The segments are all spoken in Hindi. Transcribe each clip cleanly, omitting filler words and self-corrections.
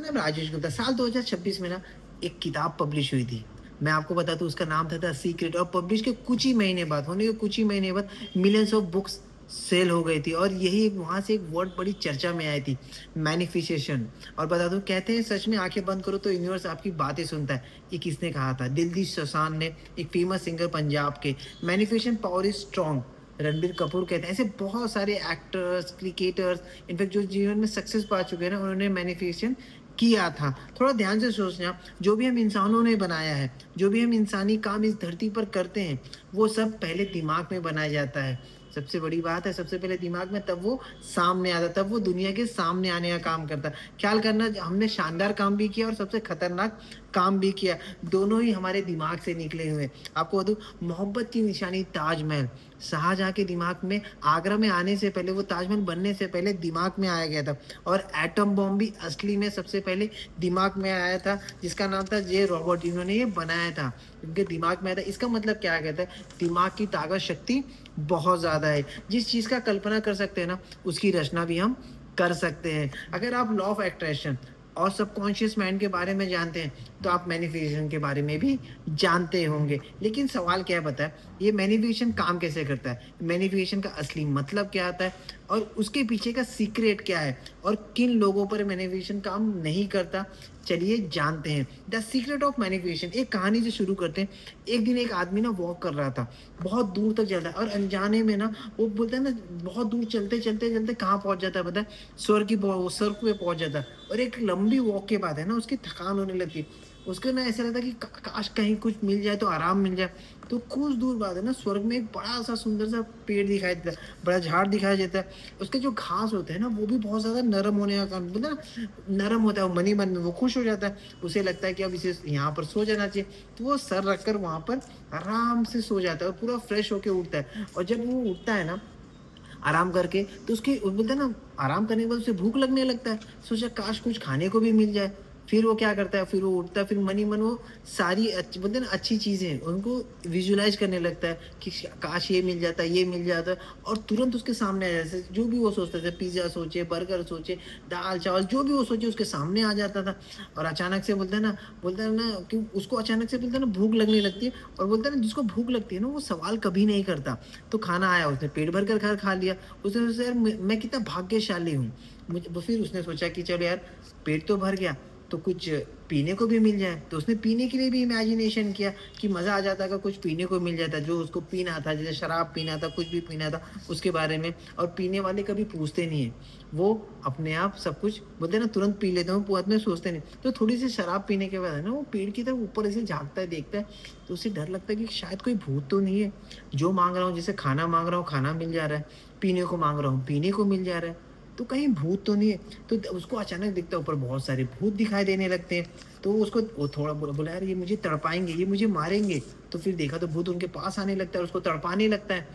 नाम राजेश गुप्ता। साल 2026 में ना एक किताब पब्लिश हुई थी। मैं आपको बता दूँ उसका नाम था द सीक्रेट, और पब्लिश के कुछ ही महीने बाद, होने के कुछ ही महीने बाद मिलियंस ऑफ बुक्स सेल हो गई थी, और यही वहाँ से एक वर्ड बड़ी चर्चा में आई थी, मैनिफेस्टेशन। और बता दूँ, कहते हैं सच में आँखें बंद करो तो यूनिवर्स आपकी बातें सुनता है। ये किसने कहा था? दिलजीत दोसांझ ने, एक फेमस सिंगर पंजाब के। Manifestation power is strong, Ranbir Kapoor कहते हैं। ऐसे बहुत सारे एक्टर्स, क्रिकेटर्स, इनफैक्ट जो जीवन में सक्सेस पा चुके हैं ना, उन्होंने मैनिफेस्टेशन किया था। थोड़ा ध्यान से सोचना, जो भी हम इंसानों ने बनाया है, जो भी हम इंसानी काम इस धरती पर करते हैं, वो सब पहले दिमाग में बनाया जाता है। सबसे बड़ी बात है, सबसे पहले दिमाग में, तब वो सामने आता है, तब वो दुनिया के सामने आने का काम करता है। ख्याल करना, हमने शानदार काम भी किया और सबसे खतरनाक काम भी किया। दोनों ही हमारे दिमाग से निकले हुए हैं। आपको बता दूँ, मोहब्बत की निशानी ताजमहल, शाहजहाँ के दिमाग में, आगरा में आने से पहले, वो ताजमहल बनने से पहले दिमाग में आया गया था। और एटम बॉम्ब भी असली में सबसे पहले दिमाग में आया था, जिसका नाम था जे रॉबर्ट, इन्होंने ये बनाया था, उनके दिमाग में आया था। इसका मतलब क्या कहता है? दिमाग की ताकत, शक्ति बहुत ज़्यादा है। जिस चीज़ का कल्पना कर सकते हैं ना, उसकी रचना भी हम कर सकते हैं। अगर आप लॉ ऑफ अट्रैक्शन और सबकॉन्शियस माइंड के बारे में जानते हैं, तो आप मैनिफेस्टेशन के बारे में भी जानते होंगे। लेकिन सवाल क्या है पता है? ये मैनिफेस्टेशन काम कैसे करता है? मैनिफेस्टेशन का असली मतलब क्या आता है? और उसके पीछे का सीक्रेट क्या है? और किन लोगों पर मैनिफेस्टेशन काम नहीं करता? चलिए जानते हैं। द सीक्रेट ऑफ मैनिफेस्टेशन, एक कहानी से शुरू करते हैं। एक दिन एक आदमी ना वॉक कर रहा था, बहुत दूर तक चल रहा है, और अनजाने में ना, वो बोलता है ना, बहुत दूर चलते चलते चलते कहाँ पहुंच जाता है पता है? स्वर्ग पे पहुंच जाता है। और एक लंबी वॉक के बाद है ना, उसकी थकान होने लगती है। उसको ना ऐसा लगता है कि काश कहीं कुछ मिल जाए तो आराम मिल जाए। तो कुछ दूर बाद है ना, स्वर्ग में एक बड़ा सा सुंदर सा पेड़ दिखाई देता है, बड़ा झाड़ दिखाई देता है। उसके जो घास होते हैं ना, वो भी बहुत ज़्यादा नरम होने का काम, मतलब ना नरम होता है। वो मन ही मन में वो खुश हो जाता है। उसे लगता है कि अब इसे यहाँ पर सो जाना चाहिए। तो वो सर रखकर वहाँ पर आराम से सो जाता है, और पूरा फ्रेश होके उठता है। और जब वो उठता है ना आराम करके, तो उसकी, वो बोलते हैं ना, आराम करने के बाद उसे भूख लगने लगता है। सोचा काश कुछ खाने को भी मिल जाए। फिर वो क्या करता है, फिर वो उठता है, फिर मन ही मन वो सारी बोलते हैं ना अच्छी चीज़ें उनको विजुलाइज करने लगता है कि काश ये मिल जाता, ये मिल जाता। और तुरंत उसके सामने आ जाता है, जो भी वो सोचता था, पिज़्ज़ा सोचे, बर्गर सोचे, दाल चावल, जो भी वो सोचे उसके सामने आ जाता था। और अचानक से बोलता है ना कि उसको अचानक से बोलता है ना भूख लगने लगती है। और बोलता है ना, जिसको भूख लगती है ना, वो सवाल कभी नहीं करता। तो खाना आया, उसने पेट भर कर खा लिया। उसने सोचा यार, मैं कितना भाग्यशाली हूँ। फिर उसने सोचा कि चलो यार, पेट तो भर गया, तो कुछ पीने को भी मिल जाए। तो उसने पीने के लिए भी इमेजिनेशन किया कि मज़ा आ जाता अगर कुछ पीने को मिल जाता, जो उसको पीना था, जैसे शराब पीना था, कुछ भी पीना था उसके बारे में। और पीने वाले कभी पूछते नहीं हैं, वो अपने आप सब कुछ बोलते हैं ना, तुरंत पी लेते हैं, वो बाद में सोचते नहीं। तो थोड़ी सी शराब पीने के बाद है ना, वो पेड़ की तरफ ऊपर ऐसे झाँकता है, देखता है। तो उसे डर लगता है कि शायद कोई भूत तो नहीं है। जो माँग रहा हूँ, जैसे खाना माँग रहा हूँ, खाना मिल जा रहा है, पीने को माँग रहा हूँ, पीने को मिल जा रहा है, तो कहीं भूत तो नहीं है। तो उसको अचानक दिखता है ऊपर बहुत सारे भूत दिखाई देने लगते हैं। तो उसको, वो थोड़ा बोला यार, ये मुझे तड़पाएँगे, ये मुझे मारेंगे। तो फिर देखा तो भूत उनके पास आने लगता है, उसको तड़पाने लगता है,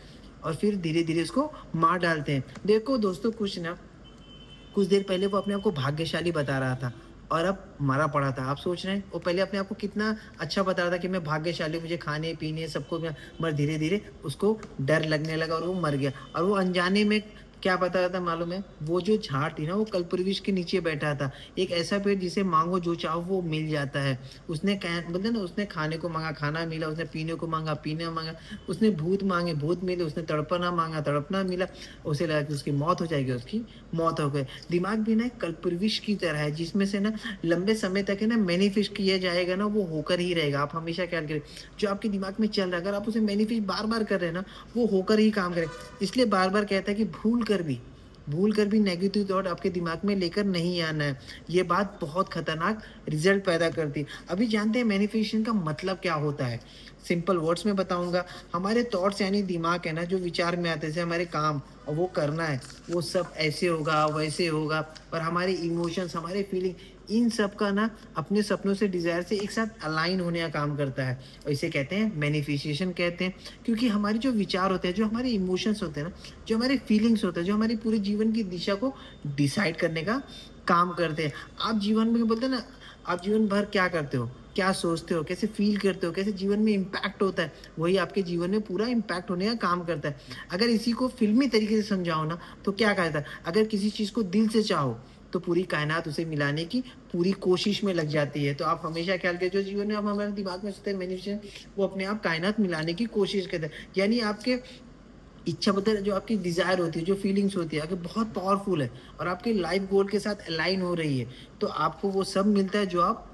और फिर धीरे-धीरे उसको मार डालते हैं। देखो दोस्तों, कुछ देर पहले वो अपने आप को भाग्यशाली बता रहा था, और अब मरा पड़ा था। आप सोच रहे हैं, वो पहले अपने आप को कितना अच्छा बता रहा था कि मैं भाग्यशाली हूँ, मुझे खाने-पीने सबको मगर धीरे-धीरे उसको डर लगने लगा और वो मर गया। और वो अनजाने में क्या बता रहा था मालूम है? वो जो झाड़ थी ना, वो कल्पवृक्ष के नीचे बैठा था। एक ऐसा पेड़ जिसे माँगो जो चाहो वो मिल जाता है। उसने कै बोलते हैं ना, उसने खाने को माँगा, खाना मिला, उसने पीने को माँगा, पीना माँगा, उसने भूत माँगे, भूत मिले, उसने तड़पना माँगा, तड़पना मिला। उसे लगा कि उसकी मौत हो जाएगी, उसकी मौत हो गई। दिमाग भी ना एक कल्पवृक्ष की तरह है, जिसमें से ना लंबे समय तक है ना मैनिफेस्ट किया जाएगा ना, वो होकर ही रहेगा। आप हमेशा ख्याल करें, जो आपके दिमाग में चल रहा है, अगर आप उसे मैनिफेस्ट बार-बार कर रहे हैं ना, वो होकर ही काम करेगा। इसलिए बार-बार कहता है कि भूल कर भी नेगेटिव थॉट आपके दिमाग में लेकर नहीं आना है। ये बात बहुत खतरनाक रिज़ल्ट पैदा करती है। अभी जानते हैं मैनिफेस्टेशन का मतलब क्या होता है? सिंपल वर्ड्स में बताऊँगा, हमारे थॉट्स यानी दिमाग है ना, जो विचार में आते हैं, जैसे हमारे काम और वो करना है, वो सब ऐसे होगा, वैसे होगा, और हमारे इमोशंस, हमारे फीलिंग, इन सब का ना अपने सपनों से, डिज़ायर से एक साथ अलाइन होने का काम करता है। और इसे कहते हैं मैनिफेस्टेशन कहते हैं, क्योंकि हमारे जो विचार होते हैं, जो हमारे इमोशंस होते हैं ना, जो हमारे फीलिंग्स होते हैं, जो हमारे पूरे जीवन की दिशा को डिसाइड करने का काम करते हैं। आप जीवन में बोलते हैं ना, आप जीवन भर क्या करते हो? क्या सोचते हो? कैसे फ़ील करते हो? कैसे जीवन में इम्पैक्ट होता है? वही आपके जीवन में पूरा इम्पैक्ट होने का काम करता है। अगर इसी को फ़िल्मी तरीके से समझाओ ना, तो क्या कहता है? अगर किसी चीज़ को दिल से चाहो, तो पूरी कायनात उसे मिलाने की पूरी कोशिश में लग जाती है। तो आप हमेशा ख्याल करें, जो जीवन में आप हमारे दिमाग में सोचते हैं मैनिफेस्टेशन, वो अपने आप कायनात मिलाने की कोशिश करता है। यानी आपके इच्छा मतलब जो आपकी डिज़ायर होती है, जो फीलिंग्स होती है, अगर बहुत पावरफुल है और आपके लाइफ गोल के साथ अलाइन हो रही है, तो आपको वो सब मिलता है जो आप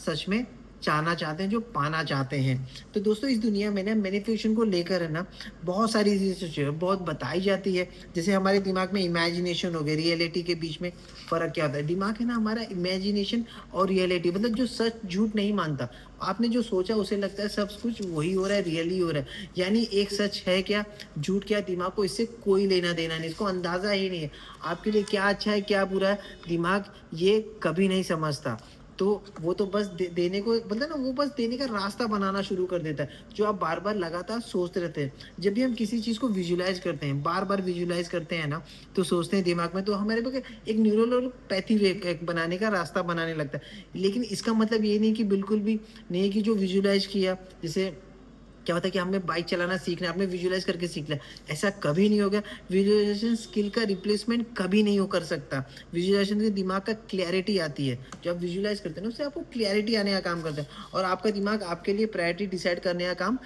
सच में चाहना चाहते हैं, जो पाना चाहते हैं। तो दोस्तों, इस दुनिया में ना मैनिफेस्टेशन को लेकर है ना बहुत सारी रिसर्च है, बहुत बताई जाती है। जैसे हमारे दिमाग में इमेजिनेशन हो गई, रियलिटी के बीच में फ़र्क क्या होता है? दिमाग है ना हमारा इमेजिनेशन और रियलिटी, मतलब जो सच झूठ नहीं मानता। आपने जो सोचा उसे लगता है सब कुछ वही हो रहा है, रियल ही हो रहा है। यानी एक सच है क्या, झूठ क्या, दिमाग को इससे कोई लेना-देना नहीं, इसको अंदाज़ा ही नहीं है। आपके लिए क्या अच्छा है, क्या बुरा है, दिमाग ये कभी नहीं समझता। तो वो तो बस देने को बोलते हैं ना, वो बस देने का रास्ता बनाना शुरू कर देता है, जो आप बार-बार लगातार सोचते रहते हैं। जब भी हम किसी चीज़ को विजुअलाइज़ करते हैं, बार-बार विजुअलाइज़ करते हैं ना, तो सोचते हैं दिमाग में, तो हमारे पास एक न्यूरल पैथी वे एक बनाने का रास्ता बनाने लगता है। लेकिन इसका मतलब ये नहीं कि बिल्कुल भी नहीं है कि जो विजुअलाइज़ किया, जैसे क्या होता है कि हमें बाइक चलाना सीखना है, आपने विजुअलाइज़ करके सीख लिया, ऐसा कभी नहीं होगा। विजुअलाइज़ेशन स्किल का रिप्लेसमेंट कभी नहीं हो कर सकता। विजुअलाइज़ेशन से दिमाग का क्लैरिटी आती है। जब आप विजुअलाइज़ करते हैं ना, उससे आपको क्लैरिटी आने का काम करता है और आपका दिमाग आपके लिए प्रायोरिटी डिसाइड करने का काम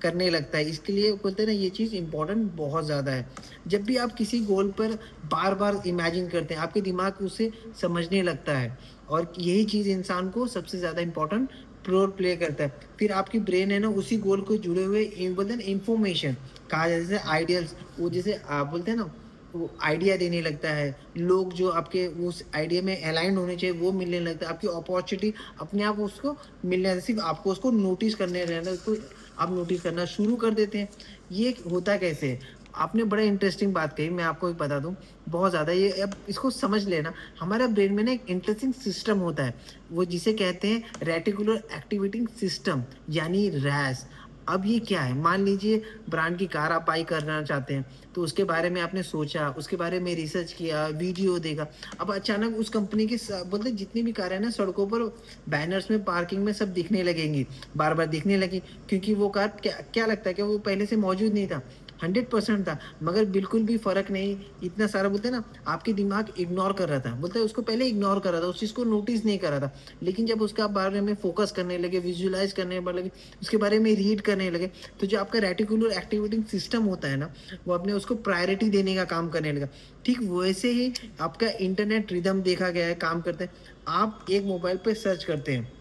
करने लगता है। इसके लिए बोलते हैं ना, ये चीज़ इम्पोर्टेंट बहुत ज़्यादा है। जब भी आप किसी गोल पर बार-बार इमेजिन करते हैं, आपके दिमाग उसे समझने लगता है और यही चीज़ इंसान को सबसे ज़्यादा इम्पोर्टेंट रोल प्ले करता है। फिर आपकी ब्रेन है ना उसी गोल को जुड़े हुए बोलते हैं ना इन्फॉर्मेशन कहा जाए, जैसे आइडियल्स, वो जैसे आप बोलते हैं ना, वो आइडिया देने लगता है। लोग जो आपके उस आइडिया में अलाइन्ड होने चाहिए वो मिलने लगता है। आपकी अपॉर्चुनिटी अपने आप उसको मिलने लगता है। सिर्फ आपको उसको नोटिस करने रहना, उसको आप नोटिस करना शुरू कर देते हैं। ये होता कैसे है? आपने बड़ा इंटरेस्टिंग बात कही, मैं आपको एक बता दूँ, बहुत ज़्यादा ये अब इसको समझ लेना। हमारा ब्रेन में ना एक इंटरेस्टिंग सिस्टम होता है, वो जिसे कहते हैं रेटिकुलर एक्टिवेटिंग सिस्टम, यानी रैस। अब ये क्या है? मान लीजिए ब्रांड की कार आप बाई करना चाहते हैं, तो उसके बारे में आपने सोचा, उसके बारे में रिसर्च किया, वीडियो देखा। अब अचानक उस कंपनी की बोलते हैं जितनी भी कारें हैं ना सड़कों पर, बैनर्स में, पार्किंग में सब दिखने लगेंगी, बार-बार दिखने लगी, क्योंकि वो कार क्या क्या लगता है कि वो पहले से मौजूद नहीं था। 100% था, मगर बिल्कुल भी फ़र्क नहीं, इतना सारा बोलते हैं ना, आपके दिमाग इग्नोर कर रहा था। बोलते हैं उसको पहले इग्नोर कर रहा था, उस चीज़ को नोटिस नहीं कर रहा था। लेकिन जब उसका बारे में फ़ोकस करने लगे, विज़ुअलाइज़ करने लगे, उसके बारे में रीड करने लगे, तो जो आपका रेटिकुलर एक्टिवेटिंग सिस्टम होता है ना, वो अपने उसको प्रायोरिटी देने का काम करने लगा। ठीक वैसे ही आपका इंटरनेट रिदम देखा गया है, काम करता है। आप एक मोबाइल पे सर्च करते हैं,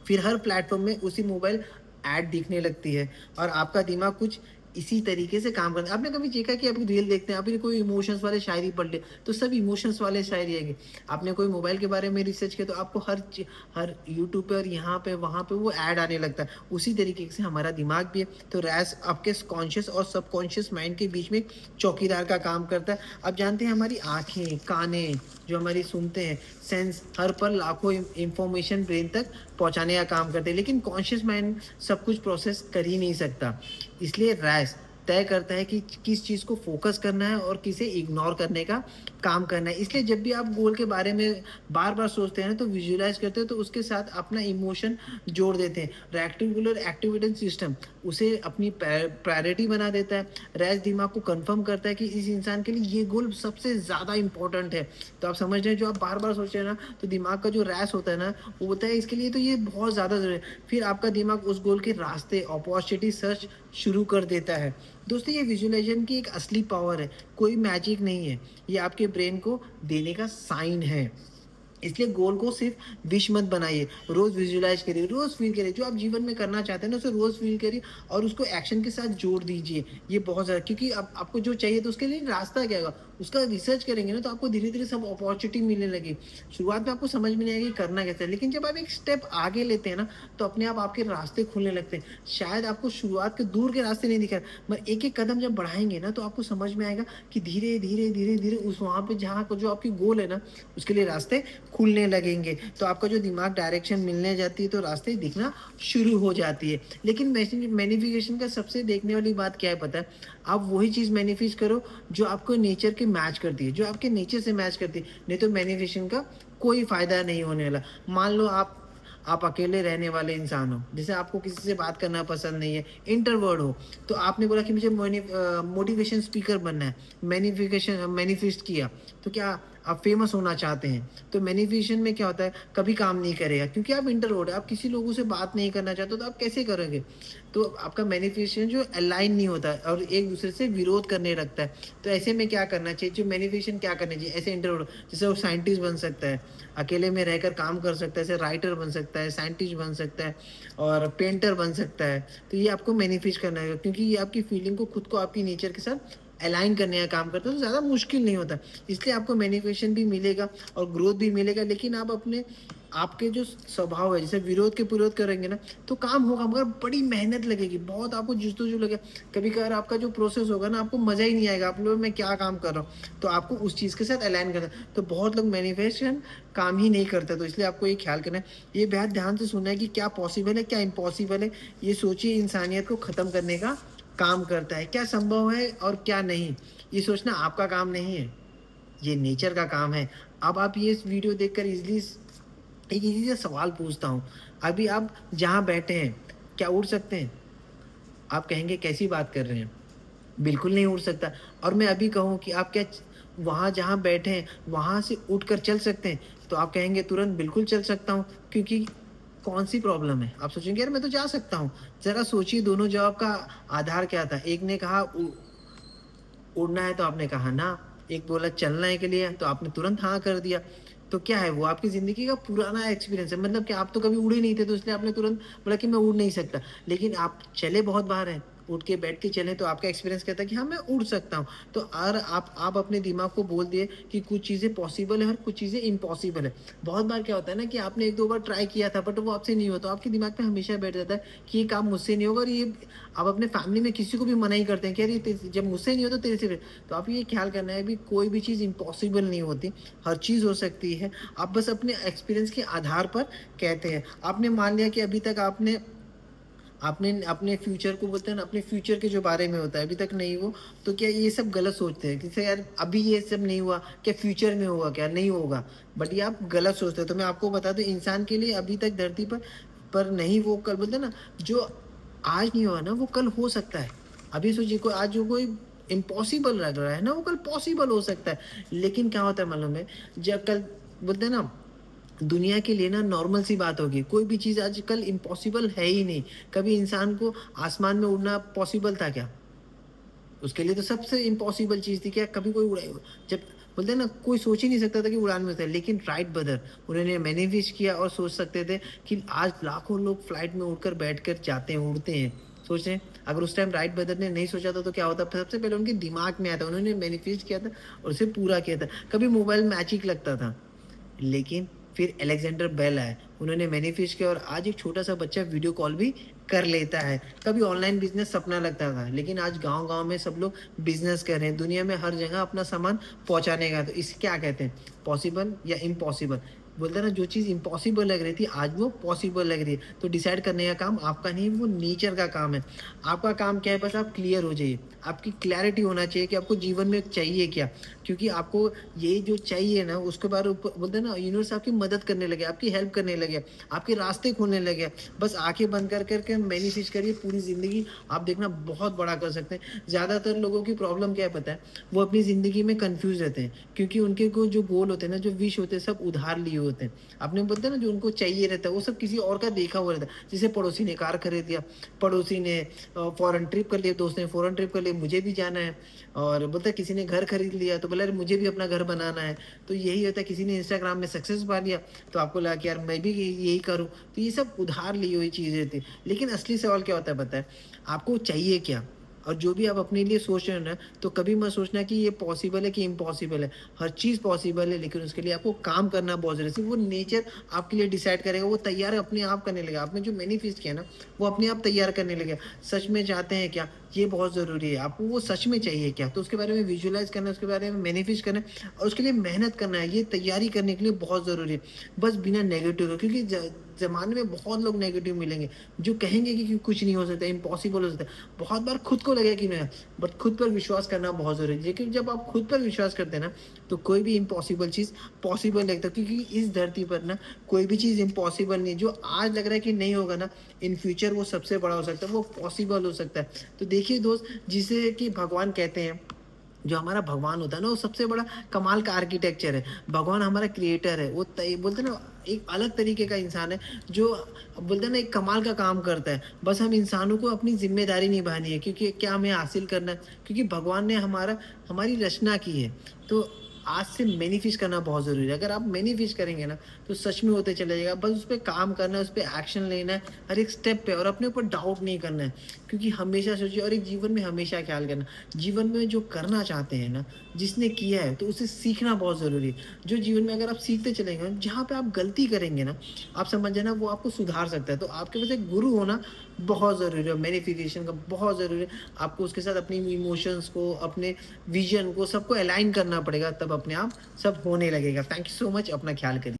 फिर हर प्लेटफ़ॉर्म में उसी मोबाइल ऐड दिखने लगती है और आपका दिमाग कुछ इसी तरीके से काम करता है। आपने कभी देखा कि आप रील देखते हैं, आपने कोई इमोशंस वाले शायरी पढ़ ली, तो सब इमोशंस वाले शायरी आएँगे। आपने कोई मोबाइल के बारे में रिसर्च किया, तो आपको हर यूट्यूब पे और यहाँ पे, वहाँ पे वो ऐड आने लगता है। उसी तरीके से हमारा दिमाग भी है। तो रैस आपके कॉन्शियस और सबकॉन्शियस माइंड के बीच में एक चौकीदार का काम करता है। आप जानते हैं हमारी आँखें, कानें जो हमारी सुनते हैं, सेंस हर पल लाखों इंफॉर्मेशन ब्रेन तक पहुँचाने का काम करते हैं, लेकिन कॉन्शियस माइंड सब कुछ प्रोसेस कर ही नहीं सकता। इसलिए रैस तय करता है कि किस चीज़ को फ़ोकस करना है और किसे इग्नोर करने का काम करना है। इसलिए जब भी आप गोल के बारे में बार-बार सोचते हैं ना, तो विजुअलाइज़ करते हो, तो उसके साथ अपना इमोशन जोड़ देते हैं। रेक्टिकुलर एक्टिवेटिंग सिस्टम उसे अपनी प्रायोरिटी बना देता है। रैस दिमाग को कन्फर्म करता है कि इस इंसान के लिए ये गोल सबसे ज़्यादा इम्पोर्टेंट है। तो आप समझ रहे हैं, जो आप बार-बार सोच रहे हैं ना, तो दिमाग का जो रैस होता है ना, वो बोलता है इसके लिए तो ये बहुत ज़्यादा ज़रूरी है। फिर आपका दिमाग उस गोल के रास्ते, अपॉर्चुनिटी सर्च शुरू कर देता है। दोस्तों, ये विजुअलाइज़ेशन की एक असली पावर है, कोई मैजिक नहीं है। ये आपके ब्रेन को देने का साइन है। इसलिए गोल को सिर्फ विश मत बनाइए, रोज़ विजुअलाइज़ करिए, रोज़ फ़ील करिए। जो आप जीवन में करना चाहते हैं ना, उसे रोज़ फ़ील करिए और उसको एक्शन के साथ जोड़ दीजिए। ये बहुत ज़्यादा, क्योंकि अब आपको जो चाहिए, तो उसके लिए रास्ता क्या होगा? उसका रिसर्च करेंगे ना, तो आपको धीरे-धीरे सब अपॉर्च्युनिटी मिलने लगेगी। शुरुआत में आपको समझ में नहीं आएगी करना कैसे है, लेकिन जब आप एक स्टेप आगे लेते हैं ना, तो अपने आप आपके रास्ते खुलने लगते हैं। शायद आपको शुरुआत के दूर के रास्ते नहीं दिख रहे, मगर एक-एक कदम जब बढ़ाएँगे ना, तो आपको समझ में आएगा कि धीरे-धीरे, धीरे-धीरे उस वहाँ पे जहाँ को जो आपकी गोल है ना, उसके लिए रास्ते खुलने लगेंगे। तो आपका जो दिमाग डायरेक्शन मिलने जाती है, तो रास्ते दिखना शुरू हो जाती है। लेकिन मैनिफेस्टेशन का सबसे देखने वाली बात क्या है पता है? आप वही चीज़ मैनिफेस्ट करो जो आपको नेचर के मैच करती है, जो आपके नेचर से मैच करती है। नहीं तो मैनिफेस्टेशन का कोई फ़ायदा नहीं होने वाला। मान लो आप अकेले रहने वाले इंसान हो, जैसे आपको किसी से बात करना पसंद नहीं है, इंट्रोवर्ट हो, तो आपने बोला कि मुझे मोटिवेशन स्पीकर बनना है, मैनिफेस्ट किया, तो क्या आप फेमस होना चाहते हैं, तो मैनिफेस्टेशन में क्या होता है, कभी काम नहीं करेगा क्योंकि आप इंट्रोवर्ट हैं, आप किसी लोगों से बात नहीं करना चाहते, तो आप कैसे करोगे? तो आपका मैनिफेस्टेशन जो अलाइन नहीं होता है और एक-दूसरे से विरोध करने लगता है। तो ऐसे में क्या करना चाहिए? जो मैनिफेस्टेशन क्या करना चाहिए? ऐसे इंट्रोवर्ट जैसे वो साइंटिस्ट बन सकता है, अकेले में रहकर काम कर सकता है, जैसे राइटर बन सकता है, साइंटिस्ट बन सकता है और पेंटर बन सकता है। तो ये आपको मैनिफेस्ट करना है क्योंकि ये आपकी फीलिंग को खुद को आपकी नेचर के साथ अलाइन करने का काम करता है, तो ज़्यादा मुश्किल नहीं होता। इसलिए आपको मैनिफेस्टेशन भी मिलेगा और ग्रोथ भी मिलेगा, लेकिन आप अपने आपके जो स्वभाव है, जैसे विरोध के विरोध करेंगे ना, तो काम होगा मगर बड़ी मेहनत लगेगी, बहुत आपको जस्तुजू लगेगा। कभी-कभार आपका जो प्रोसेस होगा ना, आपको मज़ा ही नहीं आएगा, आप लोग मैं क्या काम कर रहा हूँ? तो आपको उस चीज़ के साथ अलाइन करना है। तो बहुत लोग मैनिफेस्टेशन काम ही नहीं करते, तो इसलिए आपको ये ख्याल करना है, ये बेहद ध्यान से सुनना है कि क्या पॉसिबल है, क्या इम्पॉसिबल है। ये सोचिए इंसानियत को ख़त्म करने का काम करता है, क्या संभव है और क्या नहीं। ये सोचना आपका काम नहीं है, ये नेचर का काम है। अब आप ये इस वीडियो देखकर ईज़िली एक ईज़ी सा सवाल पूछता हूँ, अभी आप जहाँ बैठे हैं, क्या उड़ सकते हैं? आप कहेंगे कैसी बात कर रहे हैं? बिल्कुल नहीं उड़ सकता। और मैं अभी कहूँ कि आप क्या वहाँ जहाँ बैठे हैं, वहाँ से उठकर चल सकते हैं? तो आप कहेंगे तुरंत बिल्कुल चल सकता हूँ, क्योंकि कौन-सी प्रॉब्लम है? आप सोचेंगे यार मैं तो जा सकता हूँ। ज़रा सोचिए दोनों जवाब का आधार क्या था? एक ने कहा उड़ना है तो आपने कहा ना, एक बोला चलना है के लिए तो आपने तुरंत हाँ कर दिया। तो क्या है वो आपकी ज़िंदगी का पुराना एक्सपीरियंस है, मतलब कि आप तो कभी उड़े नहीं थे तो इसलिए आपने तुरंत बोला कि मैं उड़ नहीं सकता। लेकिन आप चले बहुत बार हैं, उठ के बैठ के चले तो आपका एक्सपीरियंस कहता है कि हाँ, मैं उड़ सकता हूँ। तो और आप अपने दिमाग को बोल दिए कि कुछ चीज़ें पॉसिबल है और कुछ चीज़ें इम्पॉसिबल है। बहुत बार क्या होता है ना कि आपने 1-2 बार ट्राई किया था बट वो आपसे नहीं हुआ, तो आपके दिमाग में हमेशा बैठ जाता है कि ये काम मुझसे नहीं होगा और ये आप अपने फैमिली में किसी को भी मना ही करते हैं कि यार ये जब मुझसे नहीं होता तेरे से फिर। तो आप ये ख्याल करना है, अभी कोई भी चीज़ इम्पॉसिबल नहीं होती, हर चीज़ हो सकती है। आप बस अपने एक्सपीरियंस के आधार पर कहते हैं। आपने मान लिया कि अभी तक आपने आपने अपने फ्यूचर को बोलते हैं ना, अपने फ्यूचर के जो बारे में होता है, अभी तक नहीं हो, तो क्या ये सब गलत सोचते हैं? जैसे यार अभी ये सब नहीं हुआ, क्या फ्यूचर में होगा क्या? नहीं होगा। बट ये आप गलत सोचते हो। तो मैं आपको बता दूँ इंसान के लिए अभी तक धरती पर नहीं वो कल बोलते हैं ना, जो आज नहीं हुआ ना, वो कल हो सकता है। अभी सोचिए कोई आज जो कोई इम्पॉसिबल लग रहा है ना, वो कल पॉसिबल हो सकता है। लेकिन क्या होता है मालूम है? जब कल बोलते हैं ना दुनिया के लिए ना नॉर्मल सी बात होगी। कोई भी चीज़ आजकल इम्पॉसिबल है ही नहीं। कभी इंसान को आसमान में उड़ना पॉसिबल था क्या? उसके लिए तो सबसे इम्पॉसिबल चीज़ थी क्या कभी कोई उड़ाई जब बोलते हैं ना कोई सोच ही नहीं सकता था कि उड़ान में होता है। लेकिन राइट ब्रदर उन्होंने मैनिफेस्ट किया और सोच सकते थे कि आज लाखों लोग फ्लाइट में उड़कर बैठकर जाते हैं, उड़ते हैं। सोच रहे हैं अगर उस टाइम राइट ब्रदर ने नहीं सोचा था तो क्या होता? सबसे पहले उनके दिमाग में आया था, उन्होंने मैनिफेस्ट किया था और उसे पूरा किया था। कभी मोबाइल मैजिक लगता था। लेकिन फिर अलेक्जेंडर बेल आए, उन्होंने मैनिफेस्ट किया और आज एक छोटा-सा बच्चा वीडियो कॉल भी कर लेता है। कभी ऑनलाइन बिज़नेस सपना लगता था, लेकिन आज गाँव-गाँव में सब लोग बिज़नेस कर रहे हैं। दुनिया में हर जगह अपना सामान पहुँचाने का, तो इसे क्या कहते हैं? पॉसिबल या इम्पॉसिबल? बोलते हैं ना जो चीज़ इम्पॉसिबल लग रही थी, आज वो पॉसिबल लग रही है। तो डिसाइड करने का काम आपका नहीं, वो नेचर का काम है। आपका काम क्या है? बस आप क्लियर हो जाइए। आपकी क्लैरिटी होना चाहिए कि आपको जीवन में चाहिए क्या? क्योंकि आपको ये जो चाहिए ना उसके बारे ऊपर बोलते हैं ना यूनिवर्स आपकी मदद करने लगे, आपकी हेल्प करने लगे, आपके रास्ते खोलने लगे। बस आँखें बंद कर के मैनिफेस्ट करिए, पूरी ज़िंदगी आप देखना बहुत बड़ा कर सकते हैं। ज़्यादातर लोगों की प्रॉब्लम क्या है पता है? वो अपनी ज़िंदगी में कन्फ्यूज़ रहते हैं क्योंकि उनके को जो गोल होते हैं ना, जो विश होते हैं सब उधार लिए होते हैं। आपने बोलते हैं ना जो उनको चाहिए रहता है वो सब किसी और का देखा हुआ रहता है। जैसे पड़ोसी ने कार खरीद लिया, पड़ोसी ने फॉरेन ट्रिप कर लिया, दोस्त ने फॉरेन ट्रिप कर लिया, मुझे भी जाना है। और बोलता है किसी ने घर खरीद लिया तो बोला यार मुझे भी अपना घर बनाना है। तो यही होता है किसी ने इंस्टाग्राम में सक्सेस पा लिया तो आपको लगा कि यार मैं भी यही करूँ। तो ये सब उधार ली हुई चीज़ें थी। लेकिन असली सवाल क्या होता है पता है? आपको चाहिए क्या? और जो भी आप अपने लिए सोच रहे हो ना, तो कभी मत सोचना कि ये पॉसिबल है कि इम्पॉसिबल है। हर चीज़ पॉसिबल है लेकिन उसके लिए आपको काम करना बहुत ज़रूरी है। सिर्फ़ वो नेचर आपके लिए डिसाइड करेगा, वो तैयार अपने आप करने लगेगा। आपने जो मैनिफेस्ट किया ना, वो अपने आप तैयार करने लगेगा। सच में चाहते हैं क्या? ये बहुत ज़रूरी है। आपको वो सच में चाहिए क्या? तो उसके बारे में विजुअलाइज़ करना है, उसके बारे में मैनिफेस्ट करना है और उसके लिए मेहनत करना है। ये तैयारी करने के लिए बहुत ज़रूरी है। बस बिना नेगेटिव के क्योंकि ज़माने में बहुत लोग नेगेटिव मिलेंगे, जो कहेंगे कि कुछ नहीं हो सकता, इम्पॉसिबल हो सकता है। बहुत बार खुद को लगेगा कि नहीं, बट खुद पर विश्वास करना बहुत ज़रूरी है। लेकिन जब आप खुद पर विश्वास करते हैं ना, तो कोई भी इम्पॉसिबल चीज़ पॉसिबल लगता है क्योंकि इस धरती पर ना कोई भी चीज़ इम्पॉसिबल नहीं है। जो आज लग रहा है कि नहीं होगा ना, इन फ्यूचर वो सबसे बड़ा हो सकता है, वो पॉसिबल हो सकता है। तो देखिए दोस्त, जिसे कि भगवान कहते हैं जो हमारा भगवान होता है ना, वो सबसे बड़ा कमाल का आर्किटेक्चर है। भगवान हमारा क्रिएटर है। वो तय बोलते हैं ना, एक अलग तरीके का इंसान है, जो बोलते हैं ना, एक कमाल का काम करता है। बस हम इंसानों को अपनी ज़िम्मेदारी निभानी है, क्योंकि क्या हमें हासिल करना है, क्योंकि भगवान ने हमारी रचना की है। तो आज से मैनिफेस्ट करना बहुत ज़रूरी है। अगर आप मैनिफेस्ट करेंगे ना, तो सच में होते चला जाएगा। बस उस पे काम करना है, उस पे एक्शन लेना है, हर एक स्टेप पे, और अपने ऊपर डाउट नहीं करना है। क्योंकि हमेशा सोचिए, और एक जीवन में हमेशा ख़्याल करना, जीवन में जो करना चाहते हैं ना, जिसने किया है, तो उसे सीखना बहुत ज़रूरी है। जो जीवन में अगर आप सीखते चलेंगे ना, जहाँ पे आप गलती करेंगे ना, आप समझ जाना वो आपको सुधार सकता है। तो आपके पास एक गुरु होना बहुत ज़रूरी है, मैनिफेस्टेशन का बहुत ज़रूरी है। आपको उसके साथ अपनी इमोशंस को, अपने विज़न को, सबको अलाइन करना पड़ेगा, तब अपने आप सब होने लगेगा। Thank you so much. अपना ख़्याल करिए।